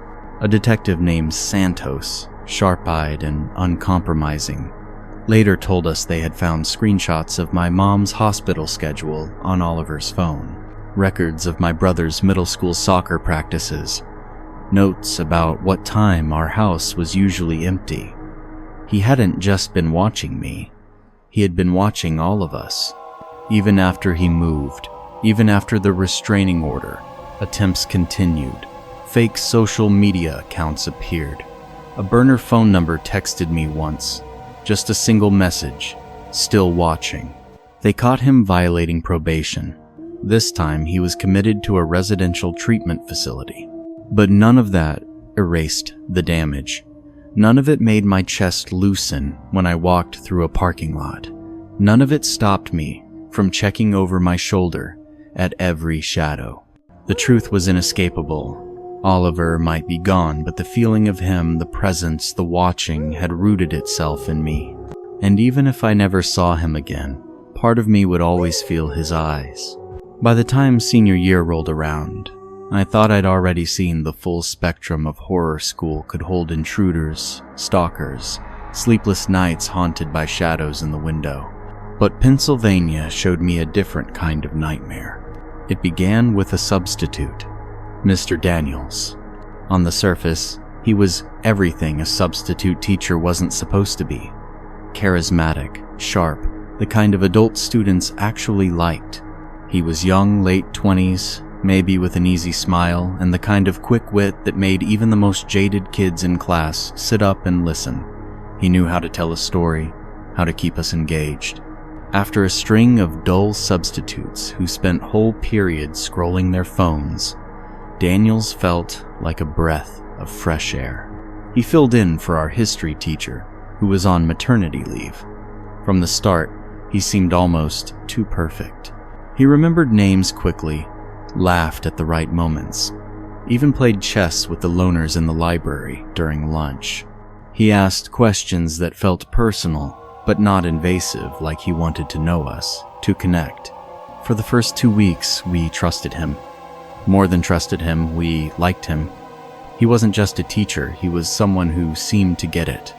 [SPEAKER 1] A detective named Santos, sharp-eyed and uncompromising, later told us they had found screenshots of my mom's hospital schedule on Oliver's phone, records of my brother's middle school soccer practices, notes about what time our house was usually empty. He hadn't just been watching me. He had been watching all of us. Even after he moved, even after the restraining order, attempts continued. Fake social media accounts appeared. A burner phone number texted me once. Just a single message. Still watching. They caught him violating probation. This time he was committed to a residential treatment facility. But none of that erased the damage. None of it made my chest loosen when I walked through a parking lot. None of it stopped me from checking over my shoulder at every shadow. The truth was inescapable. Oliver might be gone, but the feeling of him, the presence, the watching had rooted itself in me. And even if I never saw him again, part of me would always feel his eyes. By the time senior year rolled around, I thought I'd already seen the full spectrum of horror school could hold: intruders, stalkers, sleepless nights haunted by shadows in the window. But Pennsylvania showed me a different kind of nightmare. It began with a substitute, Mr. Daniels. On the surface, he was everything a substitute teacher wasn't supposed to be. Charismatic, sharp, the kind of adult students actually liked. He was young, late 20s, maybe with an easy smile, and the kind of quick wit that made even the most jaded kids in class sit up and listen. He knew how to tell a story, how to keep us engaged. After a string of dull substitutes who spent whole periods scrolling their phones, Daniels felt like a breath of fresh air. He filled in for our history teacher, who was on maternity leave. From the start, he seemed almost too perfect. He remembered names quickly, laughed at the right moments, even played chess with the loners in the library during lunch. He asked questions that felt personal, but not invasive, like he wanted to know us, to connect. For the first 2 weeks, we trusted him. More than trusted him, we liked him. He wasn't just a teacher, he was someone who seemed to get it.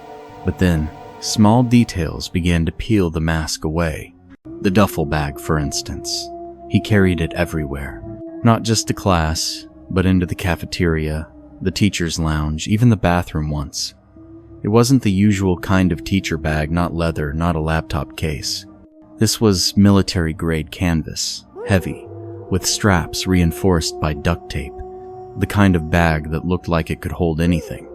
[SPEAKER 1] But then, small details began to peel the mask away. The duffel bag, for instance. He carried it everywhere. Not just to class, but into the cafeteria, the teacher's lounge, even the bathroom once. It wasn't the usual kind of teacher bag, not leather, not a laptop case. This was military-grade canvas, heavy, with straps reinforced by duct tape, the kind of bag that looked like it could hold anything.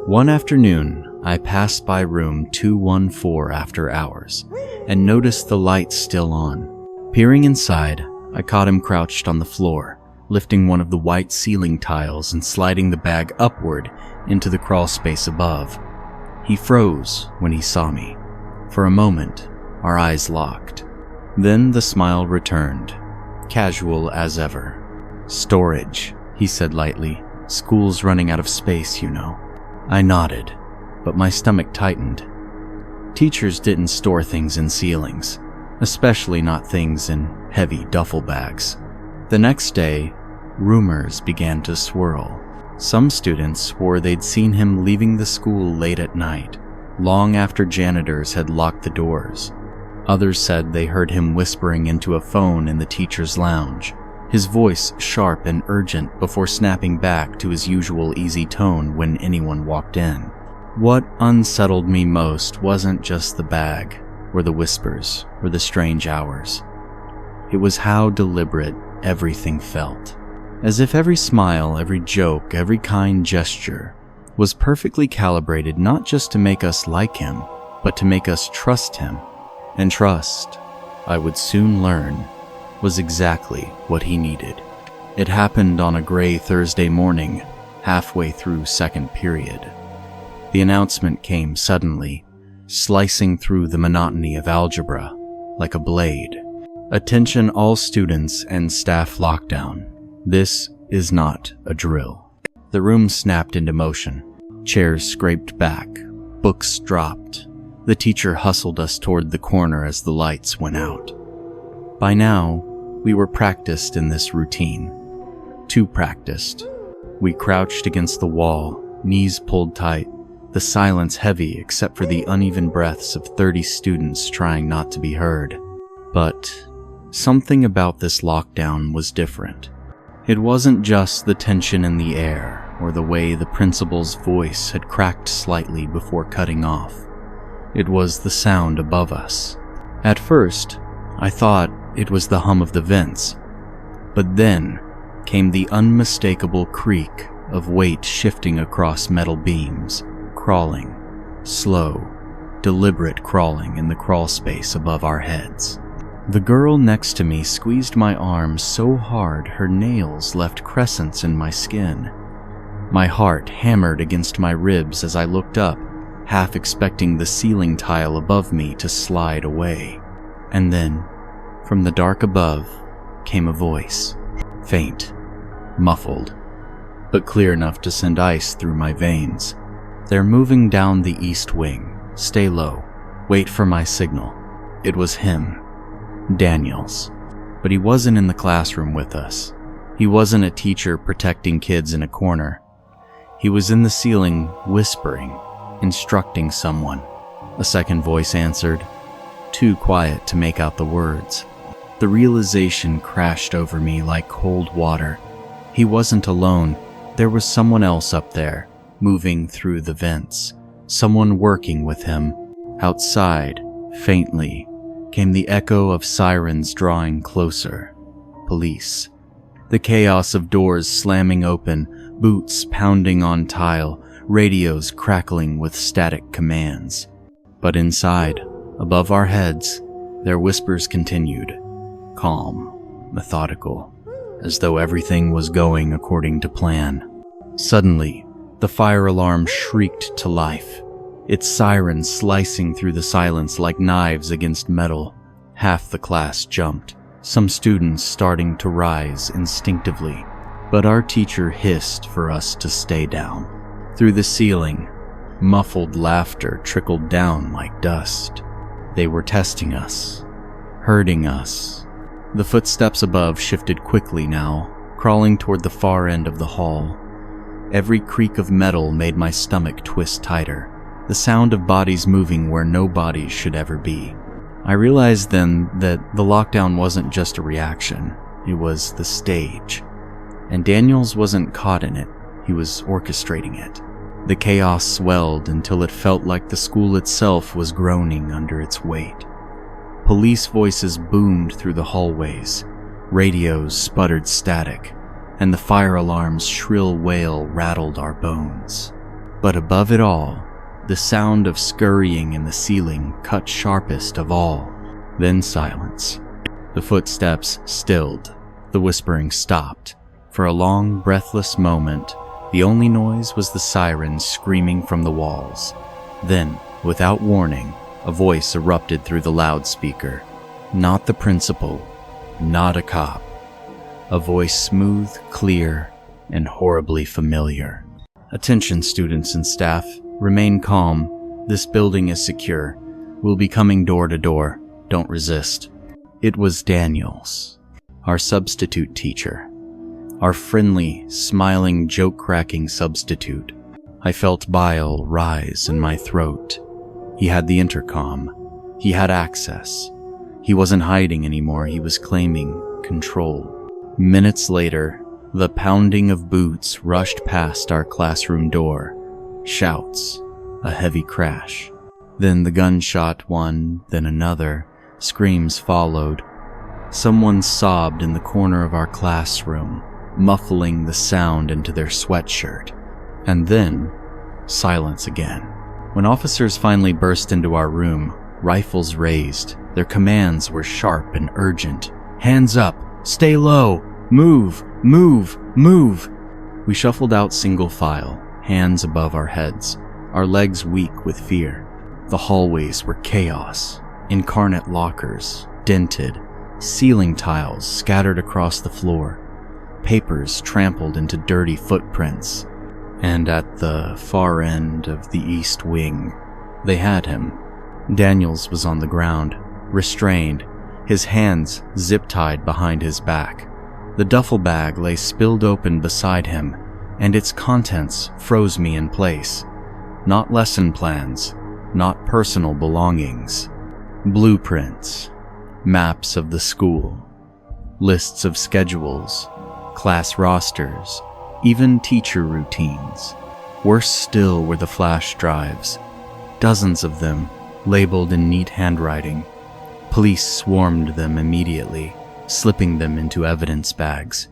[SPEAKER 1] One afternoon, I passed by room 214 after hours and noticed the lights still on. Peering inside, I caught him crouched on the floor, lifting one of the white ceiling tiles and sliding the bag upward into the crawl space above. He froze when he saw me. For a moment, our eyes locked. Then the smile returned, casual as ever. "Storage," he said lightly. "School's running out of space, you know." I nodded, but my stomach tightened. Teachers didn't store things in ceilings, especially not things in heavy duffel bags. The next day, rumors began to swirl. Some students swore they'd seen him leaving the school late at night, long after janitors had locked the doors. Others said they heard him whispering into a phone in the teacher's lounge, his voice sharp and urgent before snapping back to his usual easy tone when anyone walked in. What unsettled me most wasn't just the bag, or the whispers, or the strange hours. It was how deliberate everything felt. As if every smile, every joke, every kind gesture was perfectly calibrated not just to make us like him, but to make us trust him. And trust, I would soon learn, was exactly what he needed. It happened on a gray Thursday morning, halfway through second period. The announcement came suddenly, slicing through the monotony of algebra like a blade. "Attention all students and staff lockdown. This is not a drill." The room snapped into motion. Chairs scraped back. Books dropped. The teacher hustled us toward the corner as the lights went out. By now, we were practiced in this routine. Too practiced. We crouched against the wall, knees pulled tight, the silence heavy except for the uneven breaths of 30 students trying not to be heard. But something about this lockdown was different. It wasn't just the tension in the air or the way the principal's voice had cracked slightly before cutting off. It was the sound above us. At first, I thought it was the hum of the vents, but then came the unmistakable creak of weight shifting across metal beams, crawling, slow, deliberate crawling in the crawl space above our heads. The girl next to me squeezed my arm so hard her nails left crescents in my skin. My heart hammered against my ribs as I looked up, half expecting the ceiling tile above me to slide away. And then, from the dark above, came a voice, faint, muffled, but clear enough to send ice through my veins. "They're moving down the east wing. Stay low. Wait for my signal." It was him, Daniels. But he wasn't in the classroom with us. He wasn't a teacher protecting kids in a corner. He was in the ceiling, whispering, instructing someone. A second voice answered, too quiet to make out the words. The realization crashed over me like cold water. He wasn't alone. There was someone else up there, moving through the vents. Someone working with him. Outside, faintly, came the echo of sirens drawing closer. Police. The chaos of doors slamming open, boots pounding on tile, radios crackling with static commands. But inside, above our heads, their whispers continued, calm, methodical, as though everything was going according to plan. Suddenly, the fire alarm shrieked to life, its sirens slicing through the silence like knives against metal. Half the class jumped, some students starting to rise instinctively, but our teacher hissed for us to stay down. Through the ceiling, muffled laughter trickled down like dust. They were testing us, hurting us. The footsteps above shifted quickly now, crawling toward the far end of the hall. Every creak of metal made my stomach twist tighter, the sound of bodies moving where no bodies should ever be. I realized then that the lockdown wasn't just a reaction, it was the stage. And Daniels wasn't caught in it, he was orchestrating it. The chaos swelled until it felt like the school itself was groaning under its weight. Police voices boomed through the hallways, radios sputtered static, and the fire alarm's shrill wail rattled our bones. But above it all, the sound of scurrying in the ceiling cut sharpest of all. Then silence. The footsteps stilled. The whispering stopped. For a long, breathless moment, the only noise was the sirens screaming from the walls. Then, without warning, a voice erupted through the loudspeaker. Not the principal, not a cop. A voice smooth, clear, and horribly familiar. "Attention, students and staff. Remain calm. This building is secure. We'll be coming door to door. Don't resist." It was Daniels, our substitute teacher. Our friendly, smiling, joke-cracking substitute. I felt bile rise in my throat. He had the intercom. He had access. He wasn't hiding anymore. He was claiming control. Minutes later, the pounding of boots rushed past our classroom door. Shouts. A heavy crash. Then the gunshot, one, then another. Screams followed. Someone sobbed in the corner of our classroom, muffling the sound into their sweatshirt. And then, silence again. When officers finally burst into our room, rifles raised. Their commands were sharp and urgent. "Hands up! Stay low! Move! Move! Move!" We shuffled out single file, hands above our heads, our legs weak with fear. The hallways were chaos. Incarnate lockers, dented, ceiling tiles scattered across the floor, papers trampled into dirty footprints. And at the far end of the east wing, they had him. Daniels was on the ground, restrained, his hands zip-tied behind his back. The duffel bag lay spilled open beside him, and its contents froze me in place. Not lesson plans, not personal belongings. Blueprints, maps of the school, lists of schedules, class rosters, even teacher routines. Worse still were the flash drives, dozens of them, labeled in neat handwriting. Police swarmed them immediately, slipping them into evidence bags.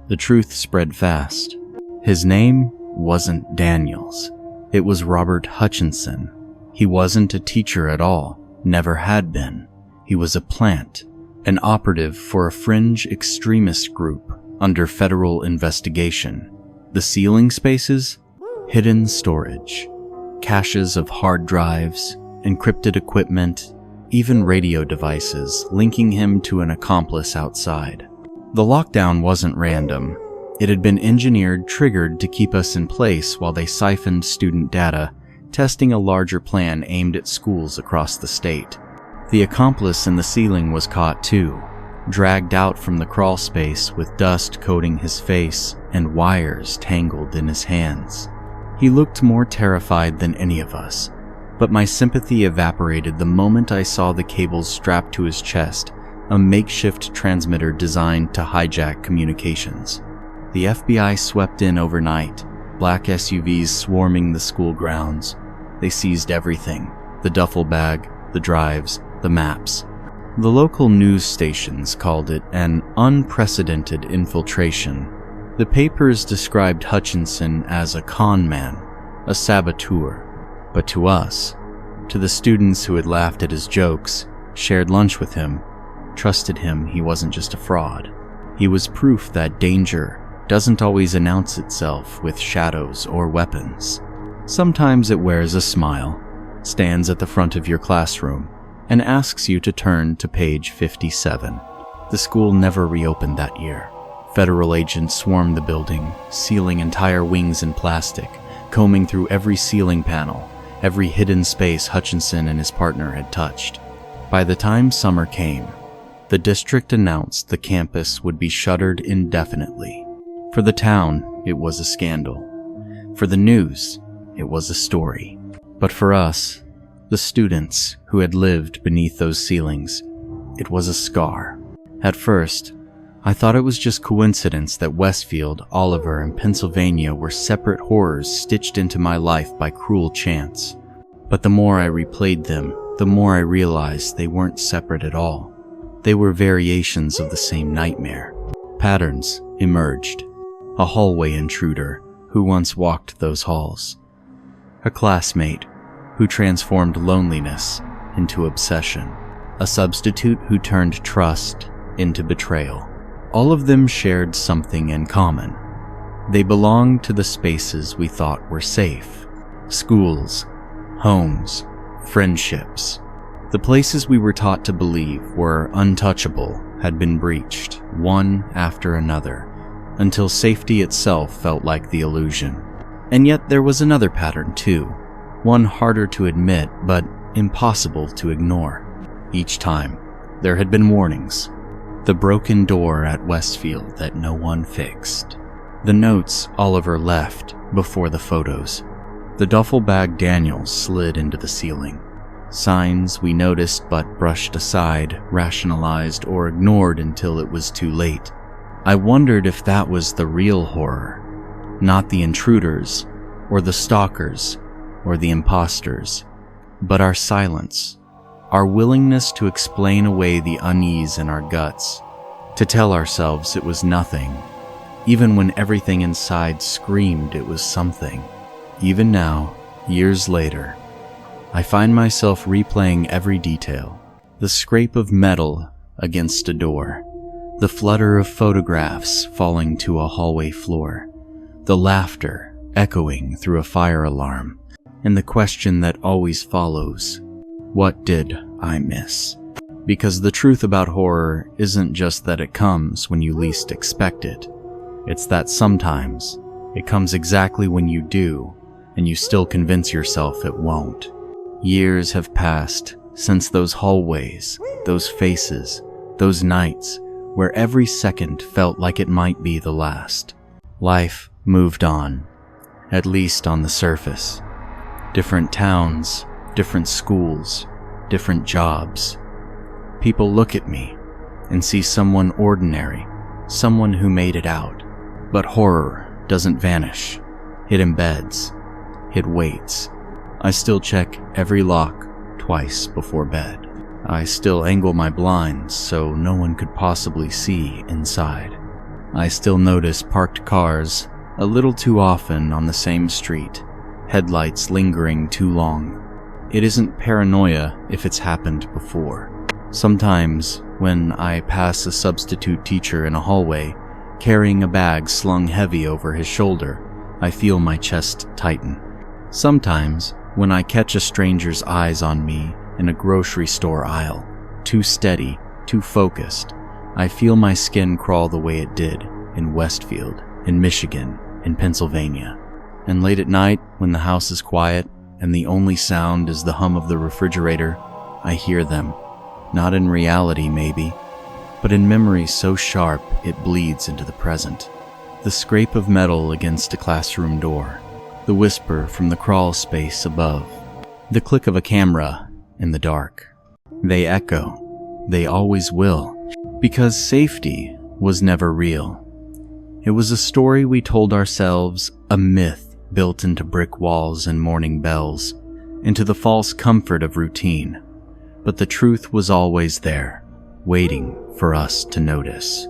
[SPEAKER 1] The truth spread fast. His name wasn't Daniels. It was Robert Hutchinson. He wasn't a teacher at all, never had been. He was a plant, an operative for a fringe extremist group under federal investigation. The ceiling spaces? Hidden storage. Caches of hard drives, encrypted equipment, even radio devices linking him to an accomplice outside. The lockdown wasn't random. It had been engineered, triggered to keep us in place while they siphoned student data, testing a larger plan aimed at schools across the state. The accomplice in the ceiling was caught too, dragged out from the crawl space with dust coating his face and wires tangled in his hands. He looked more terrified than any of us, but my sympathy evaporated the moment I saw the cables strapped to his chest, a makeshift transmitter designed to hijack communications. The FBI swept in overnight, black SUVs swarming the school grounds. They seized everything, the duffel bag, the drives, the maps. The local news stations called it an unprecedented infiltration. The papers described Hutchinson as a con man, a saboteur. But to us, to the students who had laughed at his jokes, shared lunch with him, trusted him, he wasn't just a fraud. He was proof that danger doesn't always announce itself with shadows or weapons. Sometimes it wears a smile, stands at the front of your classroom, and asks you to turn to page 57. The school never reopened that year. Federal agents swarmed the building, sealing entire wings in plastic, combing through every ceiling panel, every hidden space Hutchinson and his partner had touched. By the time summer came, the district announced the campus would be shuttered indefinitely. For the town, it was a scandal. For the news, it was a story. But for us, the students who had lived beneath those ceilings, it was a scar. At first, I thought it was just coincidence that Westfield, Oliver, and Pennsylvania were separate horrors stitched into my life by cruel chance. But the more I replayed them, the more I realized they weren't separate at all. They were variations of the same nightmare. Patterns emerged. A hallway intruder who once walked those halls. A classmate who transformed loneliness into obsession. A substitute who turned trust into betrayal. All of them shared something in common. They belonged to the spaces we thought were safe. Schools, homes, friendships. The places we were taught to believe were untouchable had been breached, one after another, until safety itself felt like the illusion. And yet there was another pattern too, one harder to admit but impossible to ignore. Each time, there had been warnings. The broken door at Westfield that no one fixed. The notes Oliver left before the photos. The duffel bag Daniel slid into the ceiling. Signs we noticed but brushed aside, rationalized, or ignored until it was too late. I wondered if that was the real horror, not the intruders, or the stalkers, or the imposters, but our silence, our willingness to explain away the unease in our guts, to tell ourselves it was nothing, even when everything inside screamed it was something. Even now, years later, I find myself replaying every detail. The scrape of metal against a door, the flutter of photographs falling to a hallway floor, the laughter echoing through a fire alarm, and the question that always follows, what did I miss? Because the truth about horror isn't just that it comes when you least expect it. It's that sometimes it comes exactly when you do, and you still convince yourself it won't. Years have passed since those hallways, those faces, those nights where every second felt like it might be the last. Life moved on, at least on the surface. Different towns, different schools, different jobs. People look at me and see someone ordinary, someone who made it out. But horror doesn't vanish. It embeds. It waits. I still check every lock twice before bed. I still angle my blinds so no one could possibly see inside. I still notice parked cars a little too often on the same street, headlights lingering too long. It isn't paranoia if it's happened before. Sometimes, when I pass a substitute teacher in a hallway, carrying a bag slung heavy over his shoulder, I feel my chest tighten. Sometimes, when I catch a stranger's eyes on me in a grocery store aisle, too steady, too focused, I feel my skin crawl the way it did in Westfield, in Michigan, in Pennsylvania. And late at night, when the house is quiet and the only sound is the hum of the refrigerator, I hear them. Not in reality, maybe, but in memory so sharp it bleeds into the present. The scrape of metal against a classroom door, the whisper from the crawl space above, the click of a camera in the dark. They echo. They always will, because safety was never real. It was a story we told ourselves, a myth built into brick walls and morning bells, into the false comfort of routine. But the truth was always there, waiting for us to notice.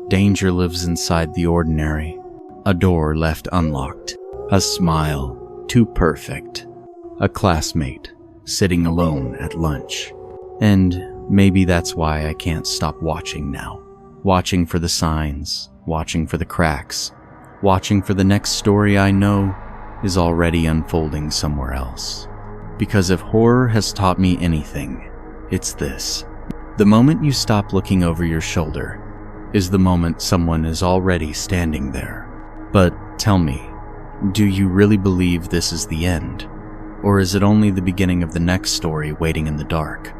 [SPEAKER 1] Danger lives inside the ordinary. A door left unlocked. A smile too perfect. A classmate sitting alone at lunch. And maybe that's why I can't stop watching now. Watching for the signs, watching for the cracks, watching for the next story I know is already unfolding somewhere else. Because if horror has taught me anything, it's this. The moment you stop looking over your shoulder is the moment someone is already standing there. But tell me, do you really believe this is the end? Or is it only the beginning of the next story waiting in the dark?